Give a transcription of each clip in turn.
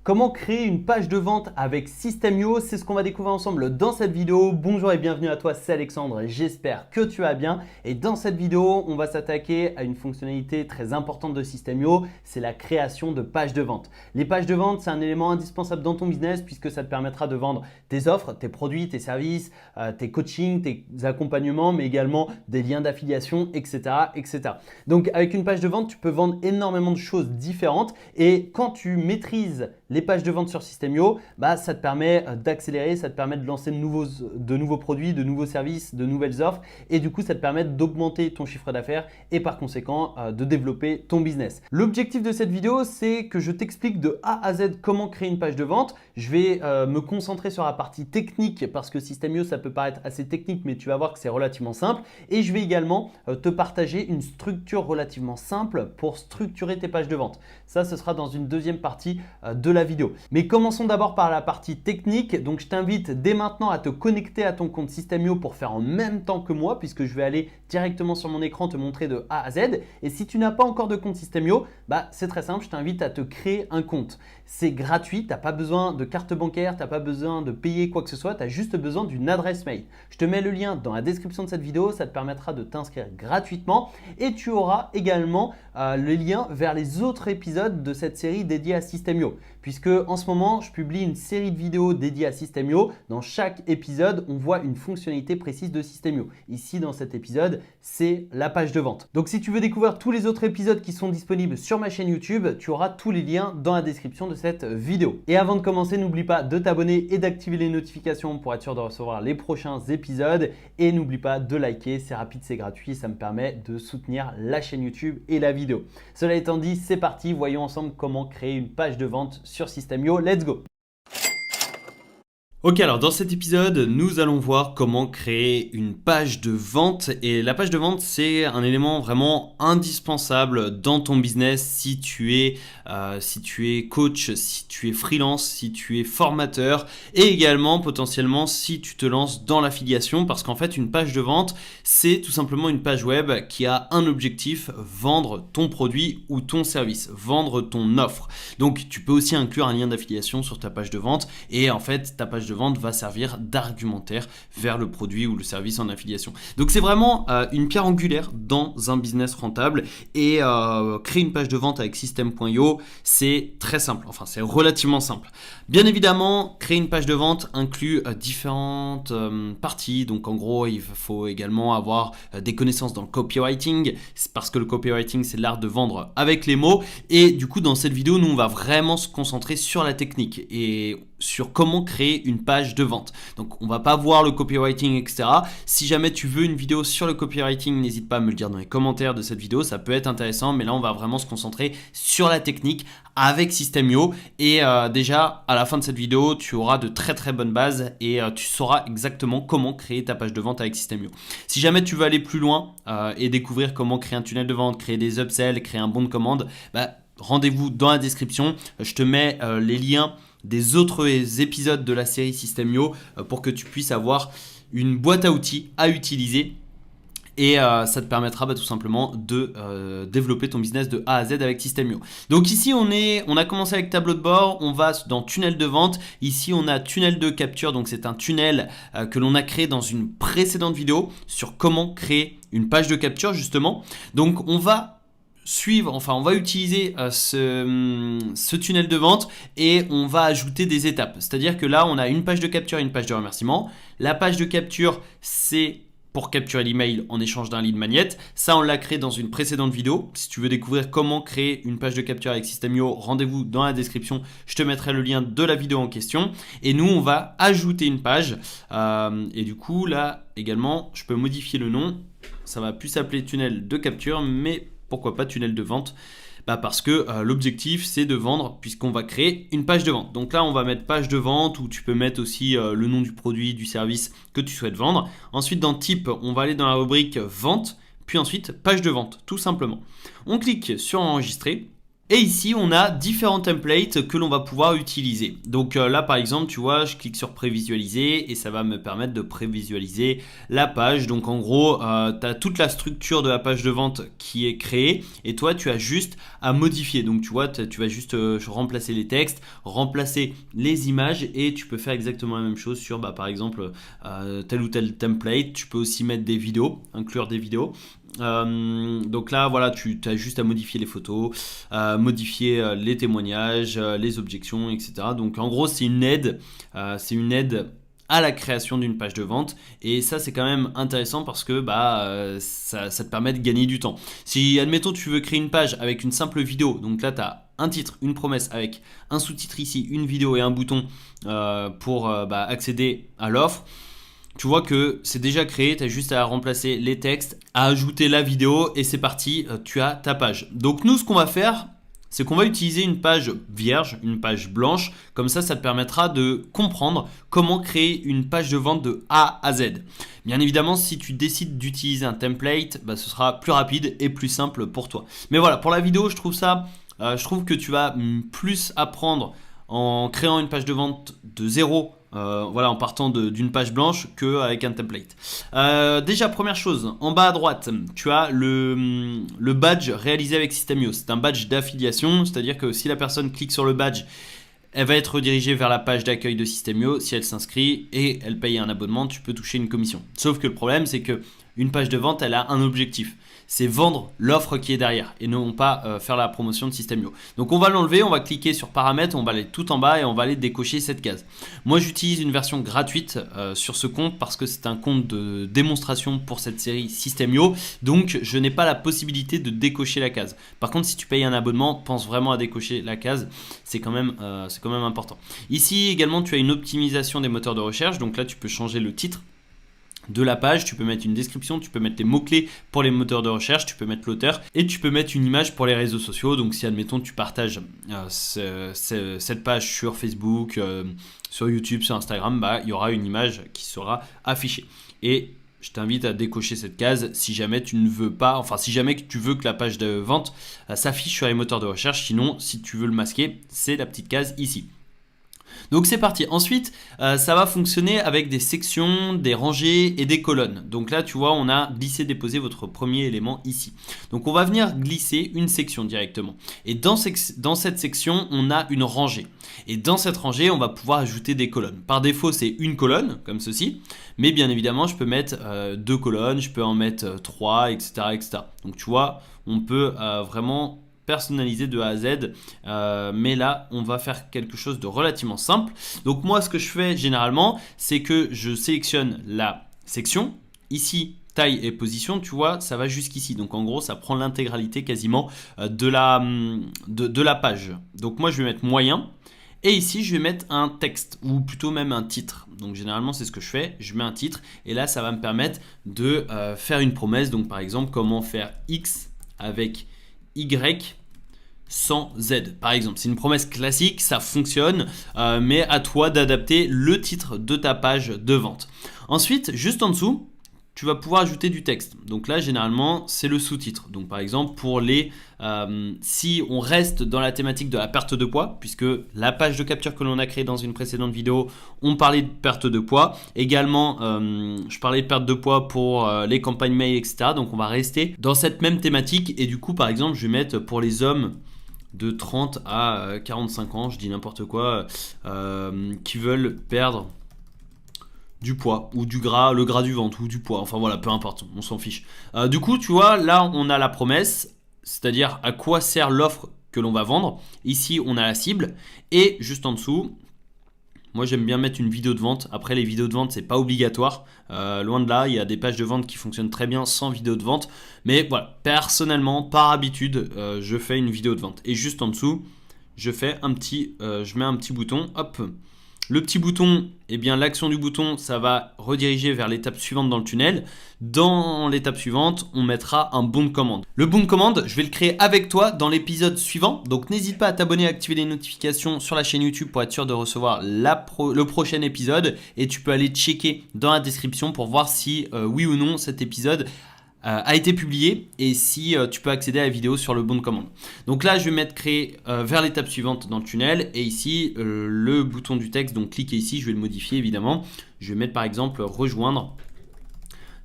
Comment créer une page de vente avec System.io? C'est ce qu'on va découvrir ensemble dans cette vidéo. Bonjour et bienvenue à toi, c'est Alexandre. J'espère que tu vas bien. Et dans cette vidéo, on va s'attaquer à une fonctionnalité très importante de System.io, c'est la création de pages de vente. Les pages de vente, c'est un élément indispensable dans ton business puisque ça te permettra de vendre tes offres, tes produits, tes services, tes coachings, tes accompagnements, mais également des liens d'affiliation, etc., etc. Donc avec une page de vente, tu peux vendre énormément de choses différentes et quand tu maîtrises les pages de vente sur System.io, ça te permet d'accélérer, ça te permet de lancer de nouveaux produits, de nouveaux services, de nouvelles offres et du coup, ça te permet d'augmenter ton chiffre d'affaires et par conséquent de développer ton business. L'objectif de cette vidéo, c'est que je t'explique de A à Z comment créer une page de vente. Je vais me concentrer sur la partie technique parce que System.io, ça peut paraître assez technique, mais tu vas voir que c'est relativement simple. Et je vais également te partager une structure relativement simple pour structurer tes pages de vente. Ça, ce sera dans une deuxième partie de la vidéo. Mais commençons d'abord par la partie technique. Donc, je t'invite dès maintenant à te connecter à ton compte System.io pour faire en même temps que moi puisque je vais aller directement sur mon écran te montrer de A à Z. Et si tu n'as pas encore de compte System.io, c'est très simple, je t'invite à te créer un compte. C'est gratuit, tu n'as pas besoin de carte bancaire, tu n'as pas besoin de payer quoi que ce soit, tu as juste besoin d'une adresse mail. Je te mets le lien dans la description de cette vidéo, ça te permettra de t'inscrire gratuitement et tu auras également le lien vers les autres épisodes de cette série dédiée à System.io. Puisque en ce moment, je publie une série de vidéos dédiées à System.io. Dans chaque épisode, on voit une fonctionnalité précise de System.io. Ici, dans cet épisode, c'est la page de vente. Donc, si tu veux découvrir tous les autres épisodes qui sont disponibles sur ma chaîne YouTube, tu auras tous les liens dans la description de cette vidéo. Et avant de commencer, n'oublie pas de t'abonner et d'activer les notifications pour être sûr de recevoir les prochains épisodes. Et n'oublie pas de liker, c'est rapide, c'est gratuit, ça me permet de soutenir la chaîne YouTube et la vidéo. Cela étant dit, c'est parti, voyons ensemble comment créer une page de vente sur System.io. Let's go! Ok, alors dans cet épisode, nous allons voir comment créer une page de vente. Et la page de vente, c'est un élément vraiment indispensable dans ton business si tu es coach, si tu es freelance, si tu es formateur et également potentiellement si tu te lances dans l'affiliation. Parce qu'en fait, une page de vente, c'est tout simplement une page web qui a un objectif, vendre ton produit ou ton service, vendre ton offre. Donc, tu peux aussi inclure un lien d'affiliation sur ta page de vente et en fait, ta page de vente va servir d'argumentaire vers le produit ou le service en affiliation. Donc c'est vraiment une pierre angulaire dans un business rentable et créer une page de vente avec System.io, c'est très simple, enfin c'est relativement simple. Bien évidemment, créer une page de vente inclut différentes parties, donc en gros il faut également avoir des connaissances dans le copywriting, parce que le copywriting c'est l'art de vendre avec les mots et du coup dans cette vidéo nous on va vraiment se concentrer sur la technique et sur comment créer une page de vente. Donc on va pas voir le copywriting, etc. Si jamais tu veux une vidéo sur le copywriting, n'hésite pas à me le dire dans les commentaires de cette vidéo, ça peut être intéressant, mais là on va vraiment se concentrer sur la technique avec System.io et déjà à la fin de cette vidéo, tu auras de très très bonnes bases et tu sauras exactement comment créer ta page de vente avec System.io. Si jamais tu veux aller plus loin et découvrir comment créer un tunnel de vente, créer des upsells, créer un bon de commande, rendez-vous dans la description, je te mets les liens des autres épisodes de la série System.io pour que tu puisses avoir une boîte à outils à utiliser et ça te permettra tout simplement de développer ton business de A à Z avec System.io. Donc ici on a commencé avec tableau de bord, on va dans tunnel de vente. Ici on a tunnel de capture, donc c'est un tunnel que l'on a créé dans une précédente vidéo sur comment créer une page de capture justement. Donc on va utiliser ce tunnel de vente et on va ajouter des étapes. C'est-à-dire que là, on a une page de capture et une page de remerciement. La page de capture, c'est pour capturer l'email en échange d'un lead magnet. Ça, on l'a créé dans une précédente vidéo. Si tu veux découvrir comment créer une page de capture avec System.io, rendez-vous dans la description. Je te mettrai le lien de la vidéo en question. Et nous, on va ajouter une page. Et du coup, là, également, je peux modifier le nom. Ça va plus s'appeler tunnel de capture, mais pourquoi pas tunnel de vente? Parce que l'objectif c'est de vendre puisqu'on va créer une page de vente. Donc là on va mettre page de vente où tu peux mettre aussi le nom du produit, du service que tu souhaites vendre. Ensuite dans type, on va aller dans la rubrique vente, puis ensuite page de vente tout simplement. On clique sur enregistrer Et ici, on a différents templates que l'on va pouvoir utiliser. Donc là, par exemple, tu vois, je clique sur prévisualiser et ça va me permettre de prévisualiser la page. Donc en gros, tu as toute la structure de la page de vente qui est créée et toi, tu as juste à modifier. Donc tu vois, tu vas juste remplacer les textes, remplacer les images et tu peux faire exactement la même chose sur, par exemple, tel ou tel template. Tu peux aussi mettre des vidéos, inclure des vidéos. Donc là voilà, tu as juste à modifier les photos, modifier les témoignages, les objections, etc. Donc en gros c'est une aide à la création d'une page de vente et ça c'est quand même intéressant parce que ça te permet de gagner du temps. Si admettons tu veux créer une page avec une simple vidéo, donc là tu as un titre, une promesse avec un sous-titre ici, une vidéo et un bouton pour accéder à l'offre. Tu vois que c'est déjà créé, tu as juste à remplacer les textes, à ajouter la vidéo et c'est parti, tu as ta page. Donc nous, ce qu'on va faire, c'est qu'on va utiliser une page vierge, une page blanche. Comme ça te permettra de comprendre comment créer une page de vente de A à Z. Bien évidemment, si tu décides d'utiliser un template, ce sera plus rapide et plus simple pour toi. Mais voilà, pour la vidéo, je trouve que tu vas plus apprendre en créant une page de vente de zéro. En partant d'une page blanche qu'avec un template. Déjà, première chose, en bas à droite, tu as le badge réalisé avec System.io. C'est un badge d'affiliation, c'est-à-dire que si la personne clique sur le badge, elle va être redirigée vers la page d'accueil de System.io. Si elle s'inscrit et elle paye un abonnement, tu peux toucher une commission. Sauf que le problème, c'est que une page de vente, elle a un objectif. C'est vendre l'offre qui est derrière et non pas faire la promotion de System.io. Donc on va l'enlever, on va cliquer sur paramètres, on va aller tout en bas et on va aller décocher cette case. Moi j'utilise une version gratuite sur ce compte parce que c'est un compte de démonstration pour cette série System.io. Donc je n'ai pas la possibilité de décocher la case. Par contre si tu payes un abonnement, pense vraiment à décocher la case. C'est quand même important. Ici également tu as une optimisation des moteurs de recherche. Donc là tu peux changer le titre de la page, tu peux mettre une description, tu peux mettre les mots-clés pour les moteurs de recherche, tu peux mettre l'auteur et tu peux mettre une image pour les réseaux sociaux. Donc si admettons tu partages cette page sur Facebook, sur YouTube, sur Instagram, il y aura une image qui sera affichée. Et je t'invite à décocher cette case si jamais tu ne veux pas, si jamais tu veux que la page de vente s'affiche sur les moteurs de recherche. Sinon, si tu veux le masquer, c'est la petite case ici. Donc c'est parti. Ensuite, ça va fonctionner avec des sections, des rangées et des colonnes. Donc là, tu vois, on a glissé, déposé votre premier élément ici. Donc on va venir glisser une section directement. Et dans cette section, on a une rangée. Et dans cette rangée, on va pouvoir ajouter des colonnes. Par défaut, c'est une colonne, comme ceci. Mais bien évidemment, je peux mettre 2 colonnes, je peux en mettre 3, etc., etc. Donc tu vois, on peut vraiment personnalisé de A à Z, mais là on va faire quelque chose de relativement simple. Donc moi ce que je fais généralement, c'est que je sélectionne la section, ici taille et position, tu vois, ça va jusqu'ici. Donc en gros ça prend l'intégralité quasiment de la page. Donc moi je vais mettre moyen. Et ici, je vais mettre un texte ou plutôt même un titre. Donc généralement, c'est ce que je fais. Je mets un titre et là, ça va me permettre de faire une promesse. Donc par exemple, comment faire X avec Y sans Z, par exemple. C'est une promesse classique, ça fonctionne, mais à toi d'adapter le titre de ta page de vente. Ensuite, juste en dessous, tu vas pouvoir ajouter du texte. Donc là, généralement, c'est le sous-titre. Donc par exemple, si on reste dans la thématique de la perte de poids, puisque la page de capture que l'on a créée dans une précédente vidéo, on parlait de perte de poids. Également, je parlais de perte de poids pour les campagnes mail, etc. Donc on va rester dans cette même thématique. Et du coup, par exemple, je vais mettre pour les hommes de 30 à 45 ans, je dis n'importe quoi, qui veulent perdre du poids ou du gras, le gras du ventre ou du poids, enfin voilà, peu importe, on s'en fiche. Du coup, tu vois, là on a la promesse, c'est-à-dire à quoi sert l'offre que l'on va vendre. Ici, on a la cible et juste en dessous, moi j'aime bien mettre une vidéo de vente. Après, les vidéos de vente, c'est pas obligatoire. Loin de là, il y a des pages de vente qui fonctionnent très bien sans vidéo de vente. Mais voilà, personnellement, par habitude, je fais une vidéo de vente. Et juste en dessous, je mets un petit bouton, hop. Le petit bouton, eh bien l'action du bouton, ça va rediriger vers l'étape suivante dans le tunnel. Dans l'étape suivante, on mettra un bon de commande. Le bon de commande, je vais le créer avec toi dans l'épisode suivant. Donc n'hésite pas à t'abonner et à activer les notifications sur la chaîne YouTube pour être sûr de recevoir le prochain épisode. Et tu peux aller checker dans la description pour voir si oui ou non cet épisode a été publié et si tu peux accéder à la vidéo sur le bon de commande. Donc là, je vais mettre créer vers l'étape suivante dans le tunnel et ici, le bouton du texte, donc cliquez ici, je vais le modifier évidemment. Je vais mettre par exemple rejoindre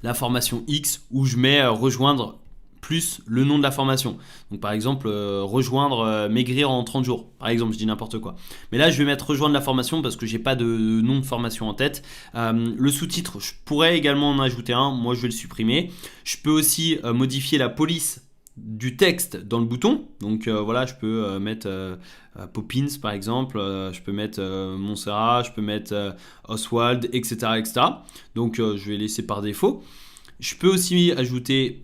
la formation X où je mets rejoindre plus le nom de la formation. Donc par exemple, rejoindre maigrir en 30 jours. Par exemple, je dis n'importe quoi. Mais là, je vais mettre rejoindre la formation parce que j'ai pas de nom de formation en tête. Le sous-titre, je pourrais également en ajouter un. Moi, je vais le supprimer. Je peux aussi modifier la police du texte dans le bouton. Donc voilà, je peux mettre Poppins par exemple. Je peux mettre Montserrat, je peux mettre Oswald, etc. etc. Donc je vais laisser par défaut. Je peux aussi ajouter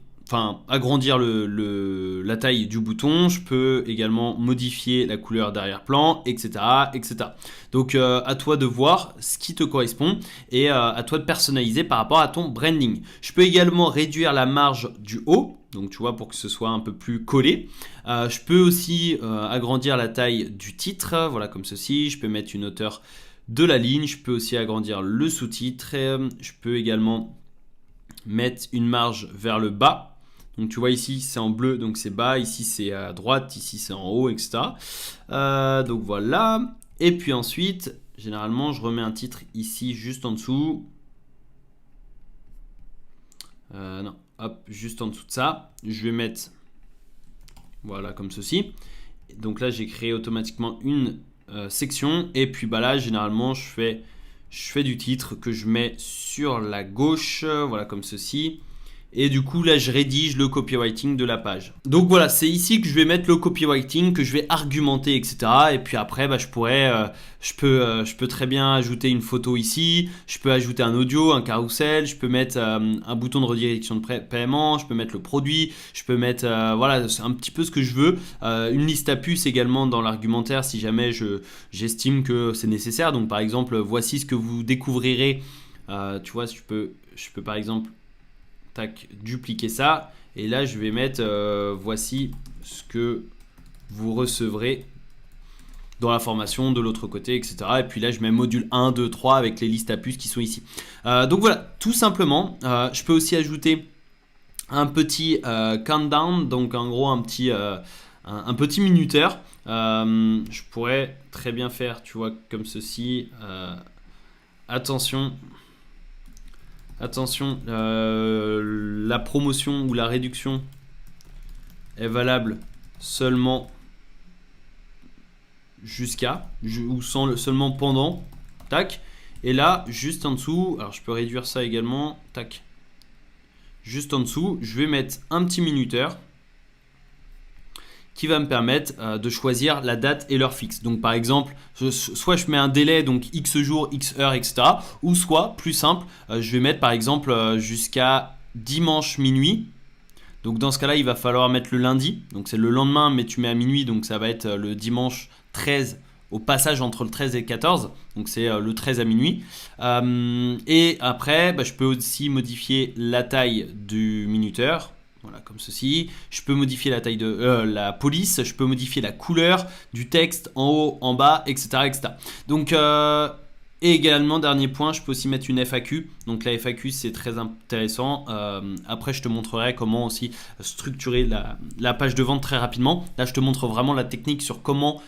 agrandir la taille du bouton. Je peux également modifier la couleur d'arrière-plan, etc., etc. Donc à toi de voir ce qui te correspond et à toi de personnaliser par rapport à ton branding. Je peux également réduire la marge du haut, donc tu vois, pour que ce soit un peu plus collé. Je peux aussi agrandir la taille du titre, voilà, comme ceci. Je peux mettre une hauteur de la ligne. Je peux aussi agrandir le sous-titre. Je peux également mettre une marge vers le bas. Donc tu vois ici c'est en bleu, donc c'est bas, ici c'est à droite, ici c'est en haut, etc. Donc voilà. Et puis ensuite, généralement je remets un titre ici juste en dessous. Non, hop, juste en dessous de ça. Je vais mettre, voilà, comme ceci. Donc là j'ai créé automatiquement une section. Et puis bah là généralement je fais du titre que je mets sur la gauche, voilà, comme ceci. Et du coup là je rédige le copywriting de la page. Donc voilà, c'est ici que je vais mettre le copywriting, que je vais argumenter, etc. Et puis après je peux très bien ajouter une photo ici, je peux ajouter un audio, un carrousel, je peux mettre un bouton de redirection de paiement, je peux mettre le produit, je peux mettre voilà, c'est un petit peu ce que je veux. Une liste à puces également dans l'argumentaire si jamais j'estime que c'est nécessaire. Donc par exemple, voici ce que vous découvrirez. Tu vois, je peux par exemple dupliquer ça et là je vais mettre voici ce que vous recevrez dans la formation de l'autre côté, etc. Et puis là je mets module 1, 2, 3 avec les listes à puces qui sont ici. Donc voilà, tout simplement. Je peux aussi ajouter un petit countdown, donc en gros un petit minuteur. Je pourrais très bien faire, tu vois, comme ceci. Attention, la promotion ou la réduction est valable seulement jusqu'à ou seulement pendant. Tac. Et là, juste en dessous, alors je peux réduire ça également. Tac. Juste en dessous, je vais mettre un petit minuteur qui va me permettre de choisir la date et l'heure fixe. Donc par exemple, soit je mets un délai, donc X jours, X heures, etc. Ou soit, plus simple, je vais mettre par exemple jusqu'à dimanche minuit. Donc dans ce cas-là, il va falloir mettre le lundi. Donc c'est le lendemain, mais tu mets à minuit, donc ça va être le dimanche 13 au passage entre le 13 et le 14. Donc c'est le 13 à minuit. Et après, je peux aussi modifier la taille du minuteur. Voilà, comme ceci. Je peux modifier la taille de la police, je peux modifier la couleur du texte en haut, en bas, etc. etc. Donc, et également, dernier point, je peux aussi mettre une FAQ. Donc la FAQ, c'est très intéressant. Après, je te montrerai comment aussi structurer la page de vente très rapidement. Là, je te montre vraiment la technique sur comment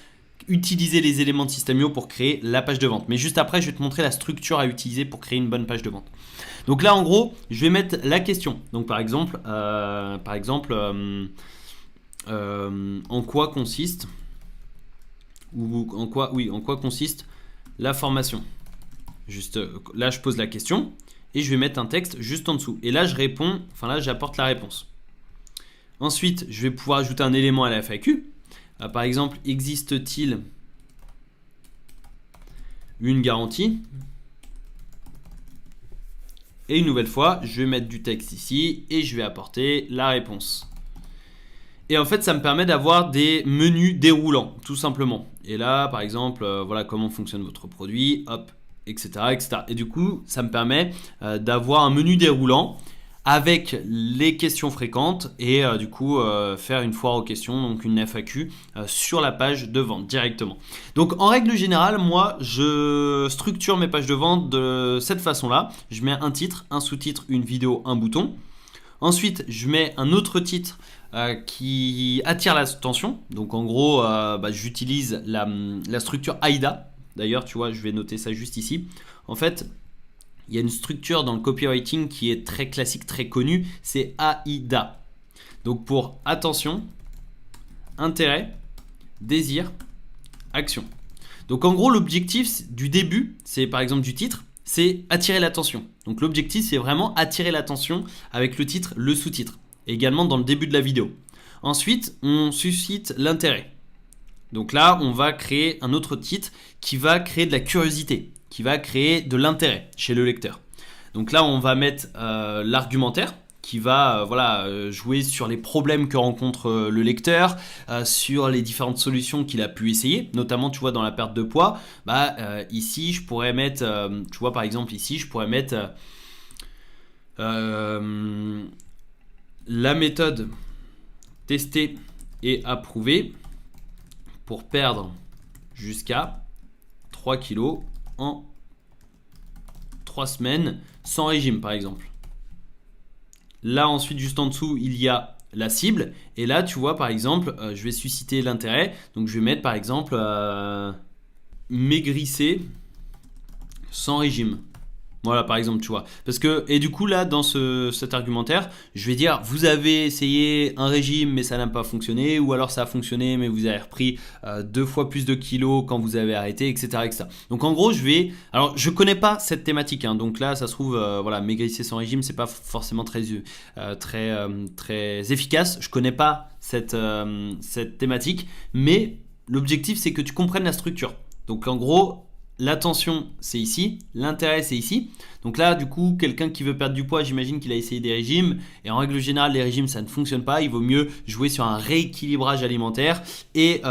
utiliser les éléments de System.io pour créer la page de vente. Mais juste après, je vais te montrer la structure à utiliser pour créer une bonne page de vente. Donc là, en gros, je vais mettre la question. Donc par exemple, en quoi consiste en quoi consiste la formation. Juste là, je pose la question et je vais mettre un texte juste en dessous. Et là, je réponds. Enfin là, j'apporte la réponse. Ensuite, je vais pouvoir ajouter un élément à la FAQ. Par exemple, existe-t-il une garantie? Et une nouvelle fois, je vais mettre du texte ici et je vais apporter la réponse. Et en fait, ça me permet d'avoir des menus déroulants, tout simplement. Et là, par exemple, voilà comment fonctionne votre produit, hop, etc., etc. Et du coup, ça me permet d'avoir un menu déroulant avec les questions fréquentes et du coup faire une foire aux questions, donc une FAQ sur la page de vente directement. Donc en règle générale, moi je structure mes pages de vente de cette façon là. Je mets un titre, un sous-titre, une vidéo, un bouton. Ensuite, je mets un autre titre qui attire l'attention. Donc en gros, j'utilise la structure AIDA. D'ailleurs, tu vois, je vais noter ça juste ici. En fait, il y a une structure dans le copywriting qui est très classique, très connue. C'est AIDA. Donc pour attention, intérêt, désir, action. Donc en gros, l'objectif du début, c'est par exemple du titre, c'est attirer l'attention. Donc l'objectif, c'est vraiment attirer l'attention avec le titre, le sous-titre. Également dans le début de la vidéo. Ensuite, on suscite l'intérêt. Donc là, on va créer un autre titre qui va créer de la curiosité, qui va créer de l'intérêt chez le lecteur. Donc là, on va mettre l'argumentaire qui va jouer sur les problèmes que rencontre le lecteur, sur les différentes solutions qu'il a pu essayer, notamment tu vois dans la perte de poids. Ici, je pourrais mettre, tu vois par exemple ici, je pourrais mettre la méthode testée et approuvée pour perdre jusqu'à 3 kg en 3 semaines sans régime par exemple. Là ensuite juste en dessous il y a la cible et là tu vois par exemple je vais susciter l'intérêt, donc je vais mettre par exemple maigrissez sans régime. Voilà par exemple tu vois, parce que et du coup là dans cet argumentaire je vais dire vous avez essayé un régime mais ça n'a pas fonctionné, ou alors ça a fonctionné mais vous avez repris 2 fois plus de kilos quand vous avez arrêté, etc. Donc en gros alors je connais pas cette thématique hein, donc là ça se trouve maigrissez sans régime c'est pas forcément très efficace, je connais pas cette thématique, mais l'objectif c'est que tu comprennes la structure. Donc en gros l'attention c'est ici, l'intérêt c'est ici. Donc là du coup quelqu'un qui veut perdre du poids, j'imagine qu'il a essayé des régimes et en règle générale les régimes ça ne fonctionne pas, il vaut mieux jouer sur un rééquilibrage alimentaire et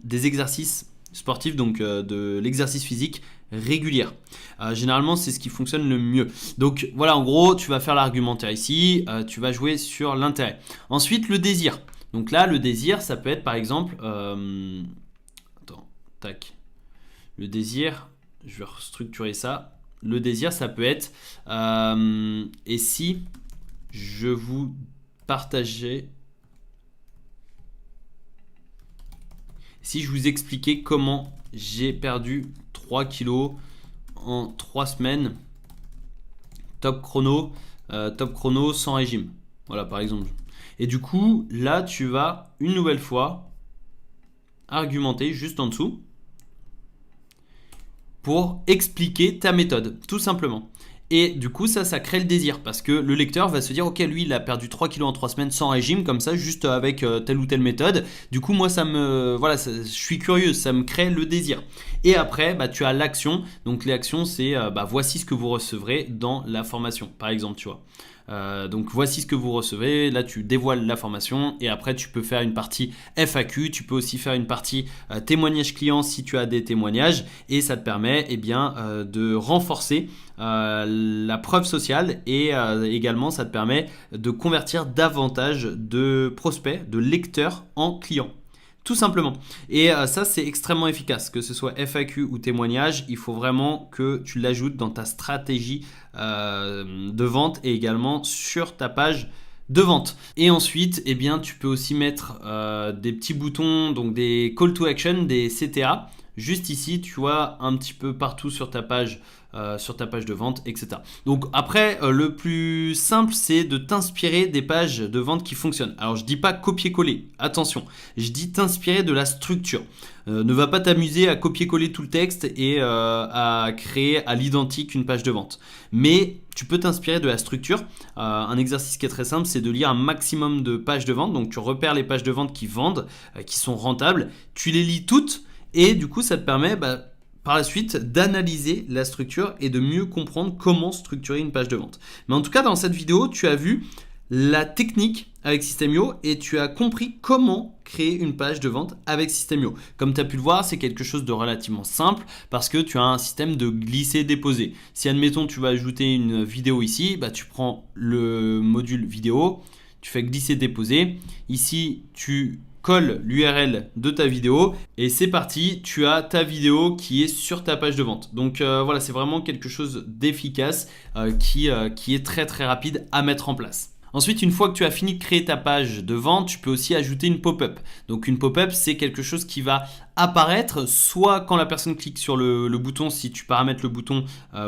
des exercices sportifs, donc de l'exercice physique régulier. Généralement c'est ce qui fonctionne le mieux. Donc voilà en gros tu vas faire l'argumentaire ici, tu vas jouer sur l'intérêt. Ensuite le désir. Donc là le désir ça peut être par exemple le désir, je vais restructurer ça. Le désir, ça peut être et si je vous partageais, si je vous expliquais comment j'ai perdu 3 kilos en 3 semaines, top chrono sans régime. Voilà par exemple. Et du coup, là, tu vas une nouvelle fois argumenter juste en dessous pour expliquer ta méthode, tout simplement. Et du coup, ça crée le désir parce que le lecteur va se dire ok, lui il a perdu 3 kilos en 3 semaines sans régime, comme ça, juste avec telle ou telle méthode. Du coup, moi je suis curieux, ça me crée le désir. Et après, tu as l'action. Donc l'action, c'est voici ce que vous recevrez dans la formation, par exemple, tu vois. Donc voici ce que vous recevez, là tu dévoiles la formation et après tu peux faire une partie FAQ, tu peux aussi faire une partie témoignage client si tu as des témoignages, et ça te permet de renforcer la preuve sociale et également ça te permet de convertir davantage de prospects, de lecteurs en clients. Tout simplement. Et ça, c'est extrêmement efficace. Que ce soit FAQ ou témoignage, il faut vraiment que tu l'ajoutes dans ta stratégie de vente et également sur ta page de vente. Et ensuite, tu peux aussi mettre des petits boutons, donc des call to action, des CTA. Juste ici, tu vois, un petit peu partout sur ta page de vente, etc. Donc après, le plus simple, c'est de t'inspirer des pages de vente qui fonctionnent. Alors, je dis pas copier-coller, attention. Je dis t'inspirer de la structure. Ne va pas t'amuser à copier-coller tout le texte et à créer à l'identique une page de vente. Mais tu peux t'inspirer de la structure. Un exercice qui est très simple, c'est de lire un maximum de pages de vente. Donc, tu repères les pages de vente qui vendent, qui sont rentables. Tu les lis toutes. Et du coup, ça te permet par la suite d'analyser la structure et de mieux comprendre comment structurer une page de vente. Mais en tout cas, dans cette vidéo, tu as vu la technique avec System.io et tu as compris comment créer une page de vente avec System.io. Comme tu as pu le voir, c'est quelque chose de relativement simple parce que tu as un système de glisser-déposer. Si admettons tu vas ajouter une vidéo ici, tu prends le module vidéo, tu fais glisser-déposer. Ici, tu colle l'URL de ta vidéo et c'est parti, tu as ta vidéo qui est sur ta page de vente. Donc voilà, c'est vraiment quelque chose d'efficace qui est très très rapide à mettre en place. Ensuite, une fois que tu as fini de créer ta page de vente, tu peux aussi ajouter une pop-up. Donc une pop-up, c'est quelque chose qui va apparaître soit quand la personne clique sur le bouton, si tu paramètres le bouton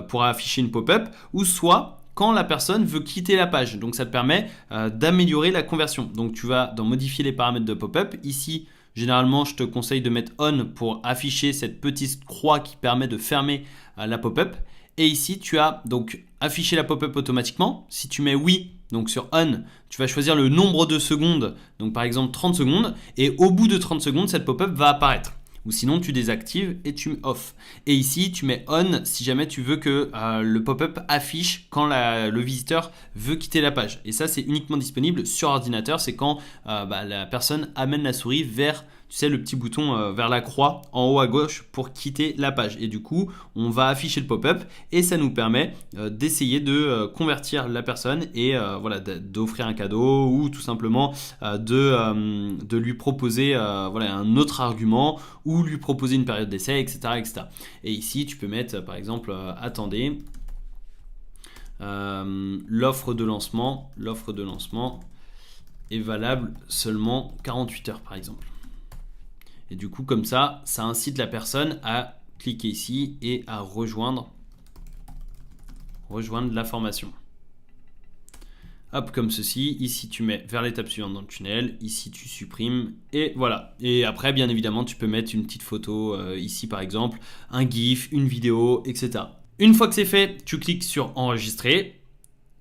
pour afficher une pop-up, ou soit quand la personne veut quitter la page. Donc ça te permet d'améliorer la conversion. Donc tu vas dans modifier les paramètres de pop-up. Ici, généralement, je te conseille de mettre on pour afficher cette petite croix qui permet de fermer la pop-up. Et ici, tu as donc affiché la pop-up automatiquement. Si tu mets oui, donc sur on, tu vas choisir le nombre de secondes, donc par exemple 30 secondes, et au bout de 30 secondes, cette pop-up va apparaître. Ou sinon, tu désactives et tu mets off. Et ici, tu mets on si jamais tu veux que le pop-up affiche quand le visiteur veut quitter la page. Et ça, c'est uniquement disponible sur ordinateur. C'est quand la personne amène la souris vers, tu sais, le petit bouton vers la croix en haut à gauche pour quitter la page. Et du coup, on va afficher le pop-up et ça nous permet d'essayer de convertir la personne et d'offrir un cadeau ou tout simplement de lui proposer un autre argument ou lui proposer une période d'essai, etc., etc. Et ici, tu peux mettre par exemple attendez, l'offre de lancement est valable seulement 48 heures par exemple. Et du coup, comme ça incite la personne à cliquer ici et à rejoindre la formation. Hop, comme ceci. Ici, tu mets vers l'étape suivante dans le tunnel. Ici, tu supprimes. Et voilà. Et après, bien évidemment, tu peux mettre une petite photo ici, par exemple, un GIF, une vidéo, etc. Une fois que c'est fait, tu cliques sur enregistrer.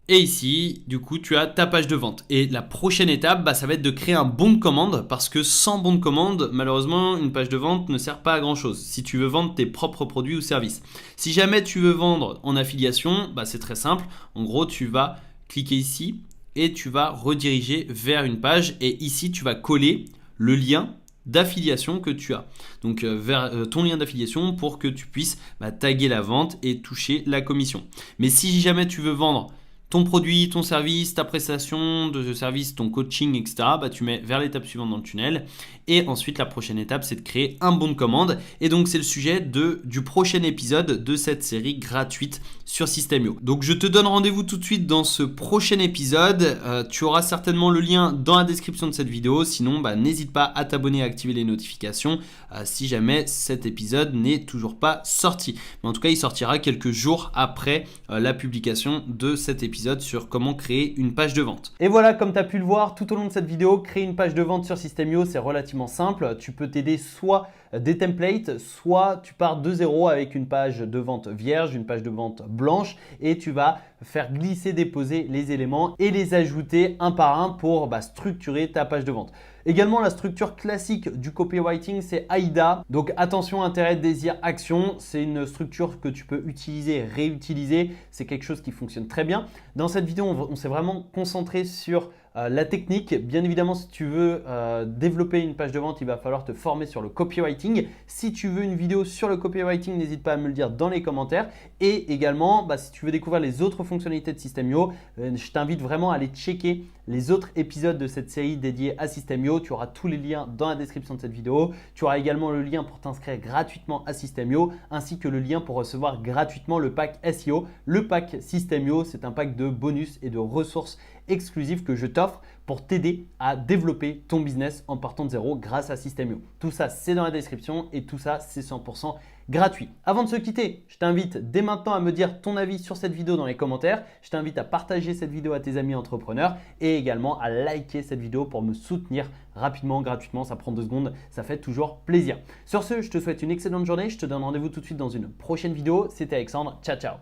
Et ici, du coup, tu as ta page de vente. Et la prochaine étape, ça va être de créer un bon de commande parce que sans bon de commande, malheureusement, une page de vente ne sert pas à grand chose si tu veux vendre tes propres produits ou services. Si jamais tu veux vendre en affiliation, c'est très simple. En gros, tu vas cliquer ici et tu vas rediriger vers une page et ici, tu vas coller le lien d'affiliation que tu as. Donc vers ton lien d'affiliation pour que tu puisses taguer la vente et toucher la commission. Mais si jamais tu veux vendre ton produit, ton service, ta prestation de service, ton coaching, etc., tu mets vers l'étape suivante dans le tunnel. Et ensuite, la prochaine étape, c'est de créer un bon de commande. Et donc, c'est le sujet du prochain épisode de cette série gratuite sur System.io. Donc, je te donne rendez-vous tout de suite dans ce prochain épisode. Tu auras certainement le lien dans la description de cette vidéo. Sinon, n'hésite pas à t'abonner et à activer les notifications si jamais cet épisode n'est toujours pas sorti. Mais en tout cas, il sortira quelques jours après la publication de cet épisode sur comment créer une page de vente. Et voilà, comme tu as pu le voir tout au long de cette vidéo, créer une page de vente sur System.io, c'est relativement simple. Tu peux t'aider soit des templates, soit tu pars de zéro avec une page de vente vierge, une page de vente blanche et tu vas faire glisser, déposer les éléments et les ajouter un par un pour structurer ta page de vente. Également, la structure classique du copywriting, c'est AIDA. Donc attention, intérêt, désir, action. C'est une structure que tu peux utiliser, réutiliser. C'est quelque chose qui fonctionne très bien. Dans cette vidéo, on s'est vraiment concentré sur la technique. Bien évidemment, si tu veux développer une page de vente, il va falloir te former sur le copywriting. Si tu veux une vidéo sur le copywriting, n'hésite pas à me le dire dans les commentaires. Et également, si tu veux découvrir les autres fonctionnalités de System.io, je t'invite vraiment à aller checker les autres épisodes de cette série dédiée à System.io. Tu auras tous les liens dans la description de cette vidéo. Tu auras également le lien pour t'inscrire gratuitement à System.io ainsi que le lien pour recevoir gratuitement le pack SEO. Le pack System.io, c'est un pack de bonus et de ressources exclusives que je t'offre pour t'aider à développer ton business en partant de zéro grâce à System.io. Tout ça, c'est dans la description et tout ça, c'est 100% gratuit. Avant de se quitter, je t'invite dès maintenant à me dire ton avis sur cette vidéo dans les commentaires. Je t'invite à partager cette vidéo à tes amis entrepreneurs et également à liker cette vidéo pour me soutenir rapidement, gratuitement. Ça prend 2 secondes, ça fait toujours plaisir. Sur ce, je te souhaite une excellente journée. Je te donne rendez-vous tout de suite dans une prochaine vidéo. C'était Alexandre. Ciao, ciao.